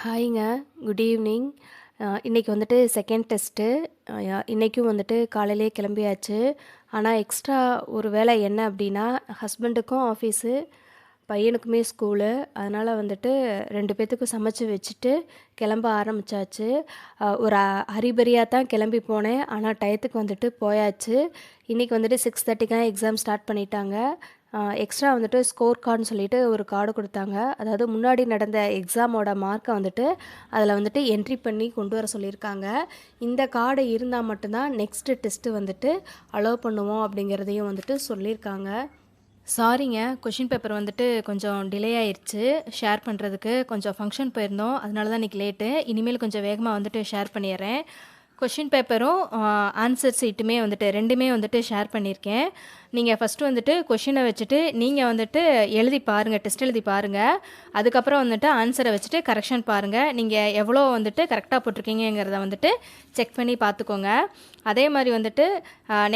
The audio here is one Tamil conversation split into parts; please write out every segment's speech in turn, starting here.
ஹாய்ங்க. Good evening. இன்னைக்கு வந்துட்டு செகண்ட் டெஸ்ட்டு. இன்றைக்கும் வந்துட்டு காலையிலே கிளம்பியாச்சு. ஆனால் எக்ஸ்ட்ரா ஒரு வேலை என்ன அப்படின்னா, ஹஸ்பண்டுக்கும் ஆஃபீஸு, பையனுக்குமே ஸ்கூலு. அதனால் வந்துட்டு 2 பேத்துக்கும் சமைச்சு வச்சுட்டு கிளம்ப ஆரம்பிச்சாச்சு. ஒரு ஹரிபரியாக தான் கிளம்பி போனேன். ஆனால் டயத்துக்கு வந்துட்டு போயாச்சு. இன்றைக்கி வந்துட்டு 6:30க்கு எக்ஸாம் ஸ்டார்ட் பண்ணிட்டாங்க. எக்ஸ்ட்ரா வந்துட்டு ஸ்கோர் கார்டுன்னு சொல்லிட்டு ஒரு கார்டு கொடுத்தாங்க. அதாவது முன்னாடி நடந்த எக்ஸாமோட மார்க்கை வந்துட்டு அதில் வந்துட்டு என்ட்ரி பண்ணி கொண்டு வர சொல்லியிருக்காங்க. இந்த கார்டு இருந்தால் மட்டும்தான் நெக்ஸ்ட்டு டெஸ்ட்டு வந்துட்டு அலோவ் பண்ணுவோம் அப்படிங்கிறதையும் வந்துட்டு சொல்லியிருக்காங்க. சாரிங்க, கொஷின் பேப்பர் வந்துட்டு கொஞ்சம் டிலே ஆயிடுச்சு ஷேர் பண்ணுறதுக்கு. கொஞ்சம் ஃபங்க்ஷன் போயிருந்தோம், அதனால தான் இன்றைக்கி லேட்டு. இனிமேல் கொஞ்சம் வேகமாக வந்துட்டு ஷேர் பண்ணிடுறேன். கொஷின் பேப்பரும் ஆன்சர் சீட்டுமே வந்துட்டு 2மே வந்துட்டு ஷேர் பண்ணியிருக்கேன். நீங்கள் ஃபஸ்ட்டு வந்துட்டு கொஷினை வச்சுட்டு நீங்கள் வந்துட்டு எழுதி பாருங்கள், டெஸ்ட் எழுதி பாருங்கள். அதுக்கப்புறம் வந்துட்டு ஆன்சரை வச்சுட்டு கரெக்ஷன் பாருங்கள். நீங்கள் எவ்வளோ வந்துட்டு கரெக்டாக போட்டிருக்கீங்கிறத வந்துட்டு செக் பண்ணி பார்த்துக்கோங்க. அதே மாதிரி வந்துட்டு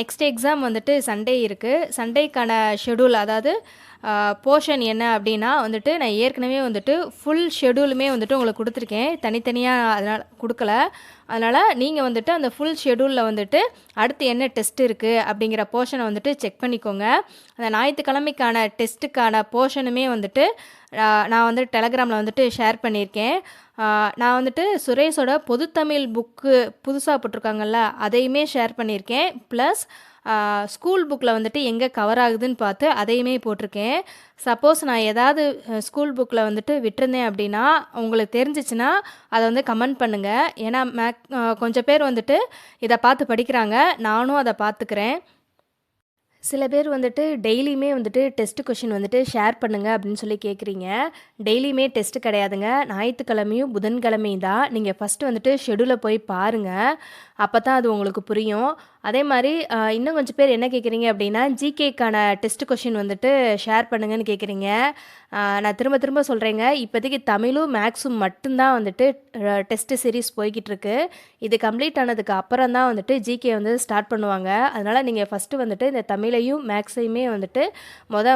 நெக்ஸ்ட் எக்ஸாம் வந்துட்டு சண்டே இருக்குது. சண்டேக்கான ஷெடியூல், அதாவது போர்ஷன் என்ன அப்படின்னா வந்துட்டு நான் ஏற்கனவே வந்துட்டு ஃபுல் ஷெடியூலுமே வந்துட்டு உங்களுக்கு கொடுத்துருக்கேன். தனித்தனியாக அதனால் கொடுக்கல. அதனால் நீங்கள் வந்துட்டு அந்த ஃபுல் ஷெடியூலில் வந்துட்டு அடுத்து என்ன டெஸ்ட் இருக்குது அப்படிங்கிற போர்ஷனை வந்துட்டு செக் பண்ணிக்கோங்க. அந்த ஞாயிற்றுக்கிழமைக்கான டெஸ்ட்டுக்கான போர்ஷனுமே வந்துட்டு நான் வந்து டெலகிராமில் வந்துட்டு ஷேர் பண்ணியிருக்கேன். நான் வந்துட்டு சுரேஷோட பொதுத்தமிழ் புக்கு புதுசாக போட்டிருக்காங்கல்ல, அதையுமே ஷேர் பண்ணியிருக்கேன். ப்ளஸ் ஸ்கூல் புக்கில் வந்துட்டு எங்கே கவர் ஆகுதுன்னு பார்த்து அதையுமே போட்டிருக்கேன். சப்போஸ் நான் ஏதாவது ஸ்கூல் புக்கில் வந்துட்டு விட்டுருந்தேன் அப்படின்னா உங்களுக்கு தெரிஞ்சிச்சுன்னா அதை வந்து கமெண்ட் பண்ணுங்கள். ஏன்னா கொஞ்சம் பேர் வந்துட்டு இதை பார்த்து படிக்கிறாங்க, நானும் அதை பார்த்துக்கிறேன். சில பேர் வந்துட்டு டெய்லியுமே வந்துட்டு டெஸ்ட்டு கொஷின் வந்துட்டு ஷேர் பண்ணுங்கள் அப்படின்னு சொல்லி கேட்குறீங்க. டெய்லியுமே டெஸ்ட்டு கிடையாதுங்க. ஞாயிற்றுக்கிழமையும் புதன்கிழமையும் தான். நீங்கள் ஃபஸ்ட்டு வந்துட்டு ஷெடியூலை போய் பாருங்கள், அப்போ தான் அது உங்களுக்கு புரியும். அதே மாதிரி இன்னும் கொஞ்சம் பேர் என்ன கேட்குறீங்க அப்படின்னா, ஜிகேக்கான டெஸ்ட் கொஷின் வந்துட்டு ஷேர் பண்ணுங்கன்னு கேட்குறீங்க. நான் திரும்ப திரும்ப சொல்கிறேங்க, இப்போதைக்கு தமிழும் மேக்ஸும் மட்டும்தான் வந்துட்டு டெஸ்ட்டு சீரீஸ் போய்கிட்டு இருக்கு. இது கம்ப்ளீட் ஆனதுக்கு அப்புறம் தான் வந்துட்டு ஜிகே வந்து ஸ்டார்ட் பண்ணுவாங்க. அதனால் நீங்கள் ஃபஸ்ட்டு வந்துட்டு இந்த தமிழையும் மேக்ஸையுமே வந்துட்டு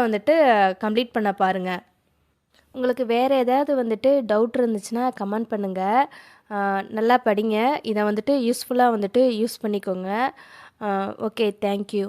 வந்துட்டு கம்ப்ளீட் பண்ண பாருங்கள். உங்களுக்கு வேறு ஏதாவது வந்துட்டு டவுட் இருந்துச்சுன்னா கமெண்ட் பண்ணுங்கள். நல்லா படிங்க. இதை வந்துட்டு யூஸ்ஃபுல்லாக வந்துட்டு யூஸ் பண்ணிக்கோங்க. Okay, thank you.